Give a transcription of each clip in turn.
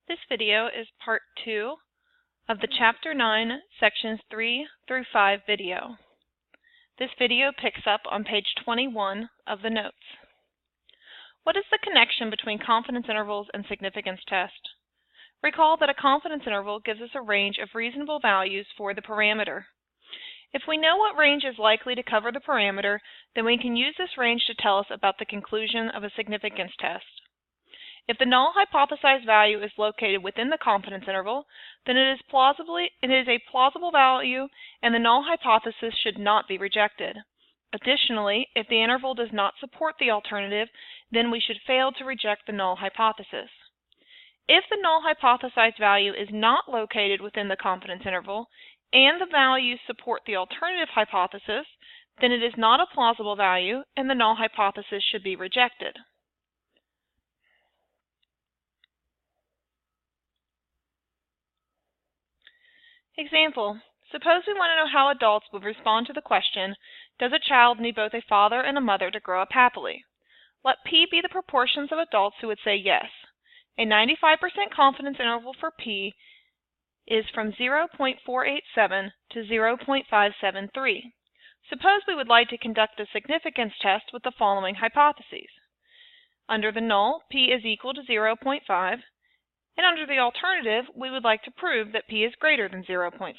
This video is part 2 of the Chapter 9, Sections 3 through 5 video. This video picks up on page 21 of the notes. What is the connection between confidence intervals and significance test? Recall that a confidence interval gives us a range of reasonable values for the parameter. If we know what range is likely to cover the parameter, then we can use this range to tell us about the conclusion of a significance test. If the null hypothesized value is located within the confidence interval, then it is a plausible value and the null hypothesis should not be rejected. Additionally, if the interval does not support the alternative, then we should fail to reject the null hypothesis. If the null hypothesized value is not located within the confidence interval and the values support the alternative hypothesis, then it is not a plausible value and the null hypothesis should be rejected. Example: suppose we want to know how adults would respond to the question, does a child need both a father and a mother to grow up happily? Let P be the proportions of adults who would say yes. A 95% confidence interval for P is from 0.487 to 0.573. Suppose we would like to conduct a significance test with the following hypotheses. Under the null, P is equal to 0.5. And under the alternative, we would like to prove that P is greater than 0.5.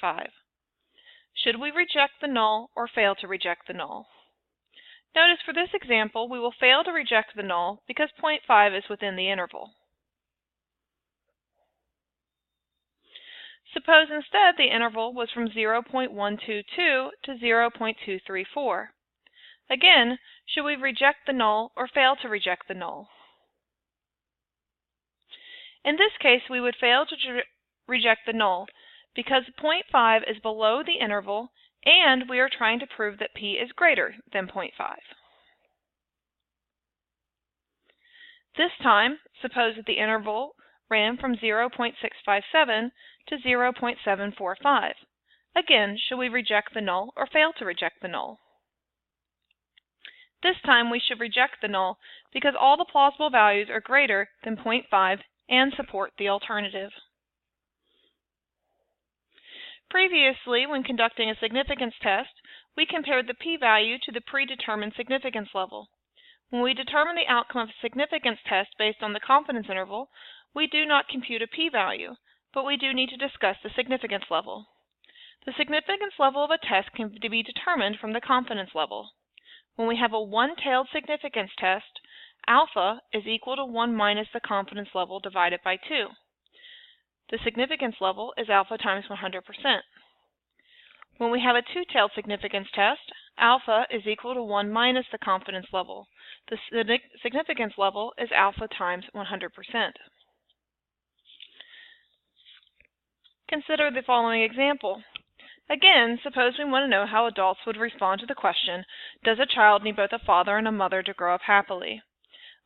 Should we reject the null or fail to reject the null? Notice for this example, we will fail to reject the null because 0.5 is within the interval. Suppose instead the interval was from 0.122 to 0.234. Again, should we reject the null or fail to reject the null? In this case, we would fail to reject the null because 0.5 is below the interval and we are trying to prove that P is greater than 0.5. This time, suppose that the interval ran from 0.657 to 0.745. Again, should we reject the null or fail to reject the null? This time we should reject the null because all the plausible values are greater than 0.5 and support the alternative. Previously, when conducting a significance test, we compared the p-value to the predetermined significance level. When we determine the outcome of a significance test based on the confidence interval, we do not compute a p-value, but we do need to discuss the significance level. The significance level of a test can be determined from the confidence level. When we have a one-tailed significance test, alpha is equal to 1 minus the confidence level divided by 2. The significance level is alpha times 100%. When we have a two-tailed significance test, alpha is equal to 1 minus the confidence level. The significance level is alpha times 100%. Consider the following example. Again, suppose we want to know how adults would respond to the question, does a child need both a father and a mother to grow up happily?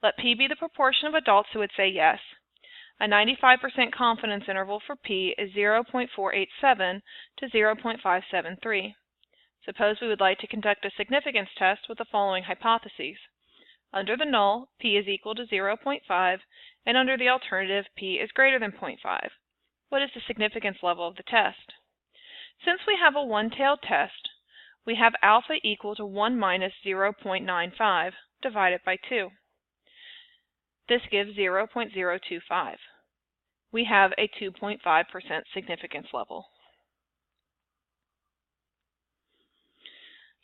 Let P be the proportion of adults who would say yes. A 95% confidence interval for P is 0.487 to 0.573. Suppose we would like to conduct a significance test with the following hypotheses. Under the null, P is equal to 0.5, and under the alternative, P is greater than 0.5. What is the significance level of the test? Since we have a one-tailed test, we have alpha equal to 1 minus 0.95 divided by 2. This gives 0.025. We have a 2.5% significance level.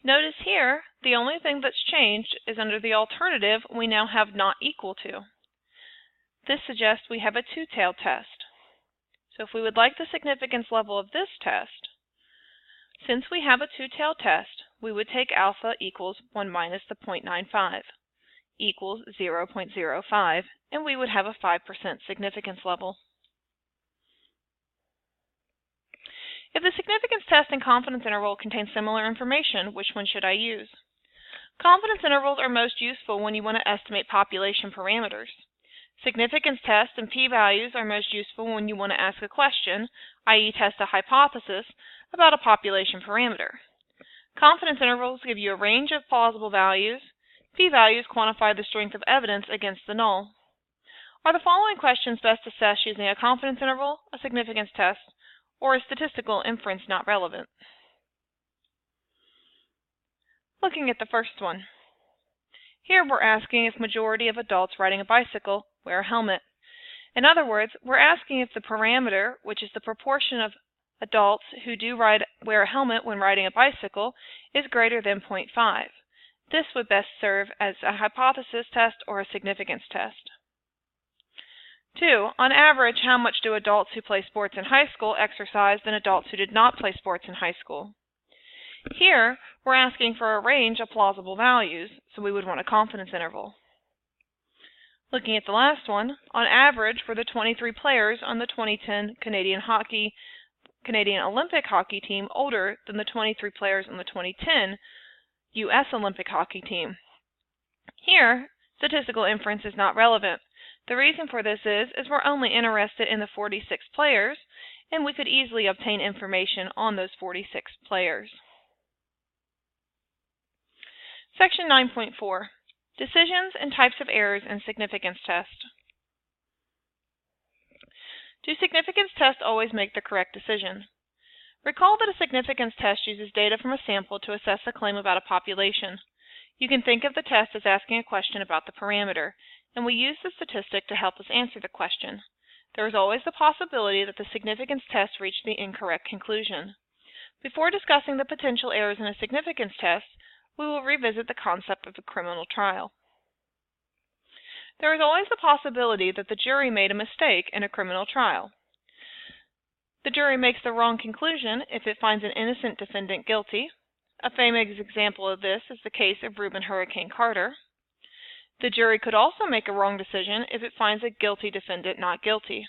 Notice here, the only thing that's changed is under the alternative, we now have not equal to. This suggests we have a two-tailed test. So if we would like the significance level of this test, since we have a two-tailed test, we would take alpha equals 1 minus the 0.95. Equals 0.05, and we would have a 5% significance level. If the significance test and confidence interval contain similar information, which one should I use? Confidence intervals are most useful when you want to estimate population parameters. Significance tests and p-values are most useful when you want to ask a question, i.e. test a hypothesis, about a population parameter. Confidence intervals give you a range of plausible values. P-values quantify the strength of evidence against the null. Are the following questions best assessed using a confidence interval, a significance test, or a statistical inference not relevant? Looking at the first one. Here we're asking if majority of adults riding a bicycle wear a helmet. In other words, we're asking if the parameter, which is the proportion of adults who do wear a helmet when riding a bicycle, is greater than 0.5. This would best serve as a hypothesis test or a significance test. 2. On average, how much do adults who play sports in high school exercise than adults who did not play sports in high school? Here, we're asking for a range of plausible values, so we would want a confidence interval. Looking at the last one, on average, were the 23 players on the 2010 Canadian Olympic hockey team older than the 23 players on the 2010 U.S. Olympic hockey team? Here, statistical inference is not relevant. The reason for this is we're only interested in the 46 players, and we could easily obtain information on those 46 players. Section 9.4. Decisions and types of errors in significance test. Do significance tests always make the correct decision? Recall that a significance test uses data from a sample to assess a claim about a population. You can think of the test as asking a question about the parameter, and we use the statistic to help us answer the question. There is always the possibility that the significance test reached the incorrect conclusion. Before discussing the potential errors in a significance test, we will revisit the concept of a criminal trial. There is always the possibility that the jury made a mistake in a criminal trial. The jury makes the wrong conclusion if it finds an innocent defendant guilty. A famous example of this is the case of Reuben Hurricane Carter. The jury could also make a wrong decision if it finds a guilty defendant not guilty.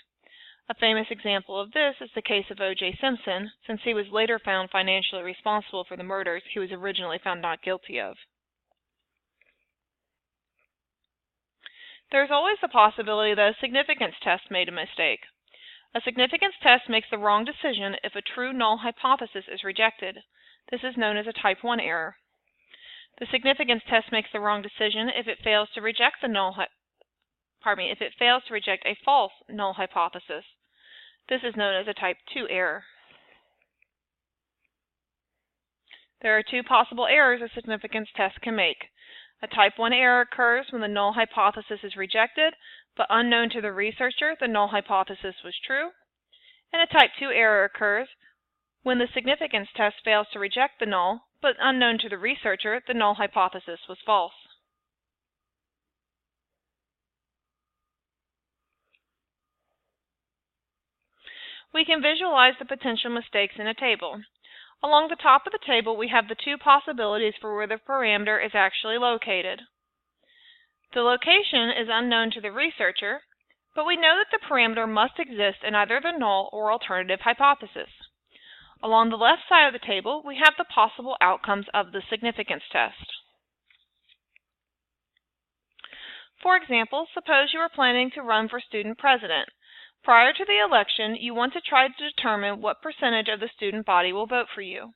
A famous example of this is the case of O.J. Simpson, since he was later found financially responsible for the murders he was originally found not guilty of. There is always the possibility that a significance test made a mistake. A significance test makes the wrong decision if a true null hypothesis is rejected. This is known as a type 1 error. The significance test makes the wrong decision if it fails to reject a false null hypothesis. This is known as a type 2 error. There are two possible errors a significance test can make. A type 1 error occurs when the null hypothesis is rejected, but unknown to the researcher, the null hypothesis was true. And a type 2 error occurs when the significance test fails to reject the null, but unknown to the researcher, the null hypothesis was false. We can visualize the potential mistakes in a table. Along the top of the table, we have the two possibilities for where the parameter is actually located. The location is unknown to the researcher, but we know that the parameter must exist in either the null or alternative hypothesis. Along the left side of the table, we have the possible outcomes of the significance test. For example, suppose you are planning to run for student president. Prior to the election, you want to try to determine what percentage of the student body will vote for you.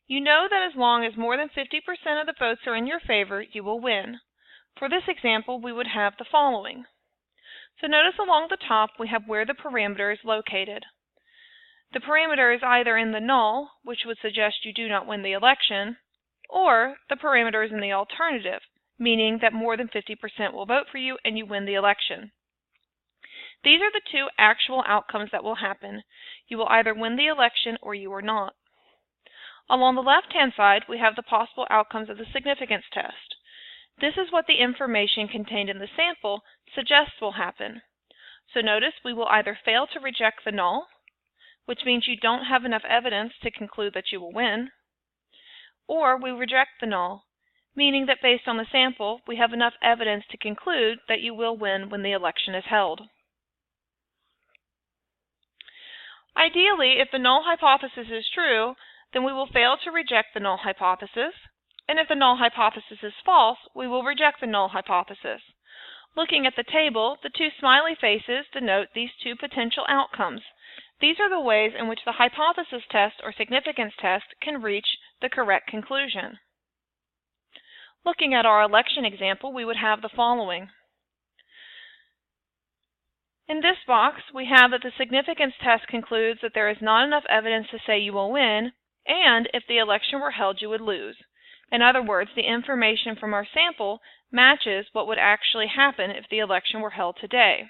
You know that as long as more than 50% of the votes are in your favor, you will win. For this example, we would have the following. So notice along the top we have where the parameter is located. The parameter is either in the null, which would suggest you do not win the election, or the parameter is in the alternative, meaning that more than 50% will vote for you and you win the election. These are the two actual outcomes that will happen. You will either win the election or you are not. Along the left-hand side, we have the possible outcomes of the significance test. This is what the information contained in the sample suggests will happen. So notice we will either fail to reject the null, which means you don't have enough evidence to conclude that you will win, or we reject the null, meaning that based on the sample, we have enough evidence to conclude that you will win when the election is held. Ideally, if the null hypothesis is true, then we will fail to reject the null hypothesis, and if the null hypothesis is false, we will reject the null hypothesis. Looking at the table, the two smiley faces denote these two potential outcomes. These are the ways in which the hypothesis test or significance test can reach the correct conclusion. Looking at our election example, we would have the following. In this box, we have that the significance test concludes that there is not enough evidence to say you will win, and if the election were held, you would lose. In other words, the information from our sample matches what would actually happen if the election were held today.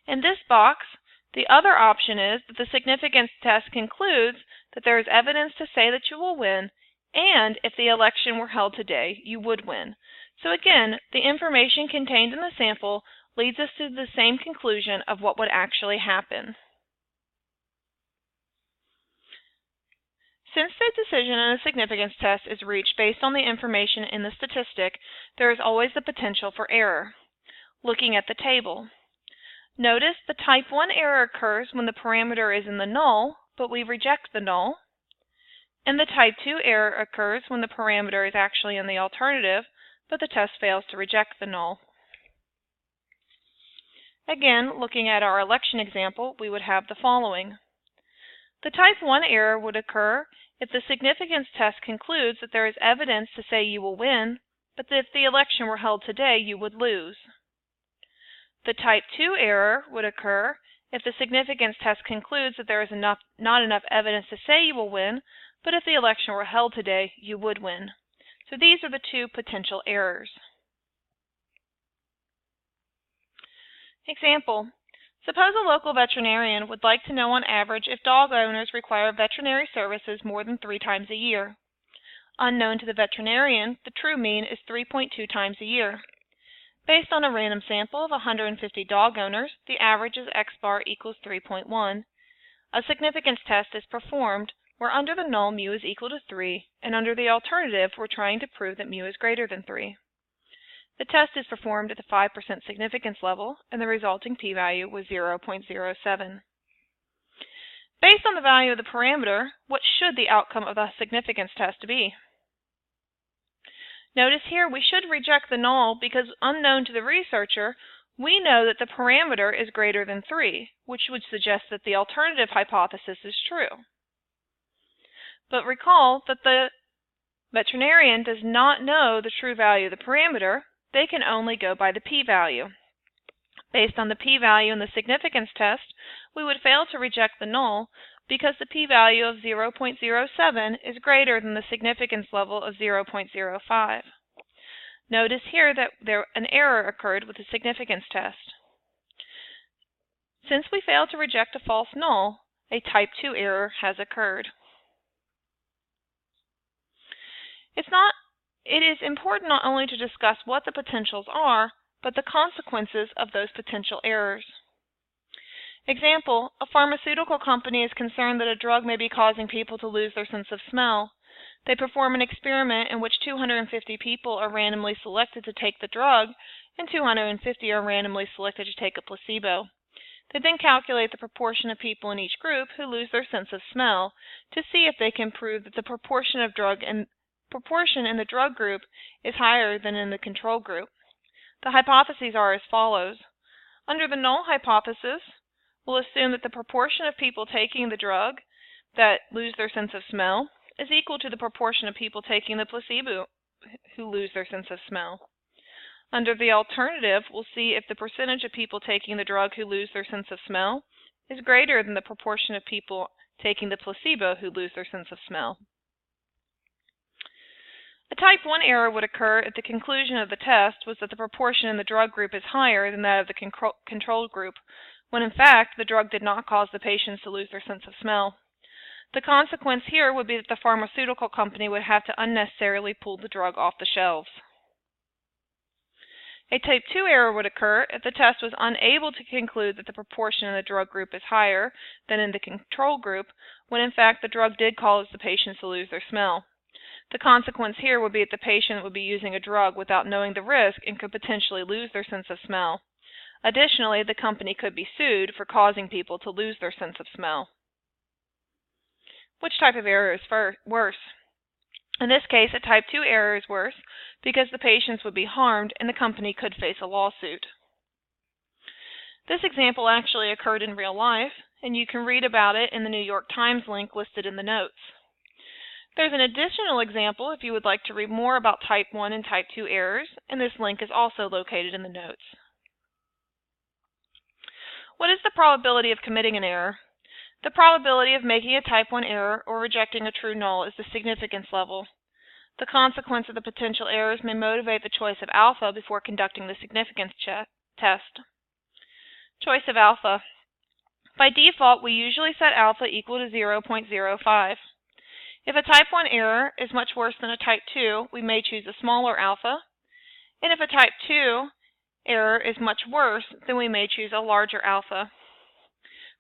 In this box, the other option is that the significance test concludes that there is evidence to say that you will win, and if the election were held today, you would win. So again, the information contained in the sample leads us to the same conclusion of what would actually happen. Since the decision in a significance test is reached based on the information in the statistic, there is always the potential for error. Looking at the table, notice the type 1 error occurs when the parameter is in the null, but we reject the null. And the type 2 error occurs when the parameter is actually in the alternative, but the test fails to reject the null. Again, looking at our election example, we would have the following. The type 1 error would occur if the significance test concludes that there is evidence to say you will win, but that if the election were held today, you would lose. The type 2 error would occur if the significance test concludes that there is not enough evidence to say you will win, but if the election were held today, you would win. So these are the two potential errors. Example. Suppose a local veterinarian would like to know on average if dog owners require veterinary services more than 3 times a year. Unknown to the veterinarian, the true mean is 3.2 times a year. Based on a random sample of 150 dog owners, the average is X bar equals 3.1. A significance test is performed where under the null mu is equal to 3, and under the alternative we're trying to prove that mu is greater than 3. The test is performed at the 5% significance level, and the resulting p-value was 0.07. Based on the value of the parameter, what should the outcome of the significance test be? Notice here we should reject the null because unknown to the researcher, we know that the parameter is greater than 3, which would suggest that the alternative hypothesis is true. But recall that the veterinarian does not know the true value of the parameter. They can only go by the p-value. Based on the p-value in the significance test, we would fail to reject the null because the p-value of 0.07 is greater than the significance level of 0.05. Notice here that an error occurred with the significance test. Since we failed to reject a false null, a type 2 error has occurred. It is important not only to discuss what the potentials are, but the consequences of those potential errors. Example, a pharmaceutical company is concerned that a drug may be causing people to lose their sense of smell. They perform an experiment in which 250 people are randomly selected to take the drug, and 250 are randomly selected to take a placebo. They then calculate the proportion of people in each group who lose their sense of smell to see if they can prove that the proportion in the drug group is higher than in the control group. The hypotheses are as follows. Under the null hypothesis, we'll assume that the proportion of people taking the drug that lose their sense of smell is equal to the proportion of people taking the placebo who lose their sense of smell. Under the alternative, we'll see if the percentage of people taking the drug who lose their sense of smell is greater than the proportion of people taking the placebo who lose their sense of smell. A type 1 error would occur if the conclusion of the test was that the proportion in the drug group is higher than that of the control group, when in fact the drug did not cause the patients to lose their sense of smell. The consequence here would be that the pharmaceutical company would have to unnecessarily pull the drug off the shelves. A type 2 error would occur if the test was unable to conclude that the proportion in the drug group is higher than in the control group, when in fact the drug did cause the patients to lose their smell. The consequence here would be that the patient would be using a drug without knowing the risk and could potentially lose their sense of smell. Additionally, the company could be sued for causing people to lose their sense of smell. Which type of error is worse? In this case, a type 2 error is worse because the patients would be harmed and the company could face a lawsuit. This example actually occurred in real life, and you can read about it in the New York Times link listed in the notes. There's an additional example if you would like to read more about type 1 and type 2 errors, and this link is also located in the notes. What is the probability of committing an error? The probability of making a type 1 error or rejecting a true null is the significance level. The consequence of the potential errors may motivate the choice of alpha before conducting the significance test. Choice of alpha. By default, we usually set alpha equal to 0.05. If a type 1 error is much worse than a type 2, we may choose a smaller alpha. And if a type 2 error is much worse, then we may choose a larger alpha.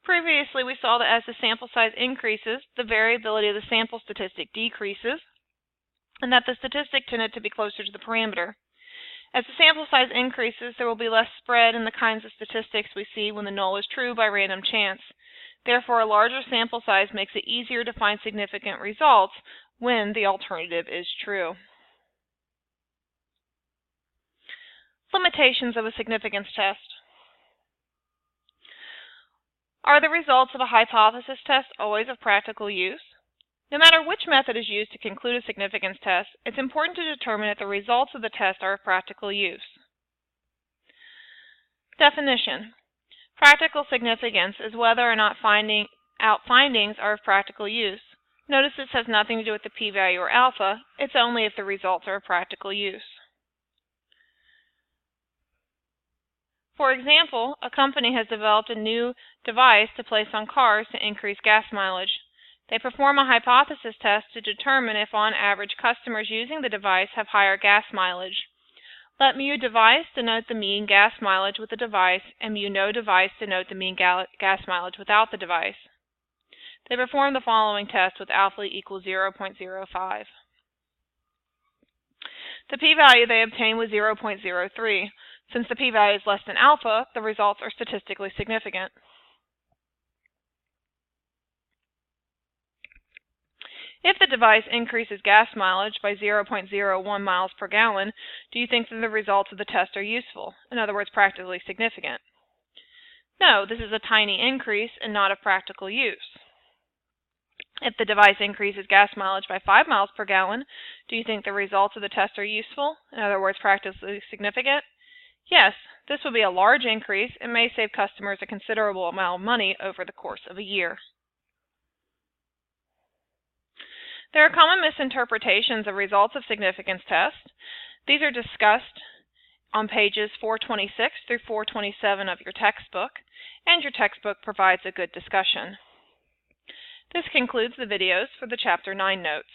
Previously, we saw that as the sample size increases, the variability of the sample statistic decreases, and that the statistic tended to be closer to the parameter. As the sample size increases, there will be less spread in the kinds of statistics we see when the null is true by random chance. Therefore, a larger sample size makes it easier to find significant results when the alternative is true. Limitations of a significance test. Are the results of a hypothesis test always of practical use? No matter which method is used to conclude a significance test, it's important to determine if the results of the test are of practical use. Definition. Practical significance is whether or not findings are of practical use. Notice this has nothing to do with the p-value or alpha, it's only if the results are of practical use. For example, a company has developed a new device to place on cars to increase gas mileage. They perform a hypothesis test to determine if, on average, customers using the device have higher gas mileage. Let mu device denote the mean gas mileage with the device, and mu no device denote the mean gas mileage without the device. They perform the following test with alpha equals 0.05. The p-value they obtained was 0.03. Since the p-value is less than alpha, the results are statistically significant. If the device increases gas mileage by 0.01 miles per gallon, do you think that the results of the test are useful? In other words, practically significant? No, this is a tiny increase and not of practical use. If the device increases gas mileage by 5 miles per gallon, do you think the results of the test are useful? In other words, practically significant? Yes, this would be a large increase and may save customers a considerable amount of money over the course of a year. There are common misinterpretations of results of significance tests. These are discussed on pages 426 through 427 of your textbook, and your textbook provides a good discussion. This concludes the videos for the Chapter 9 notes.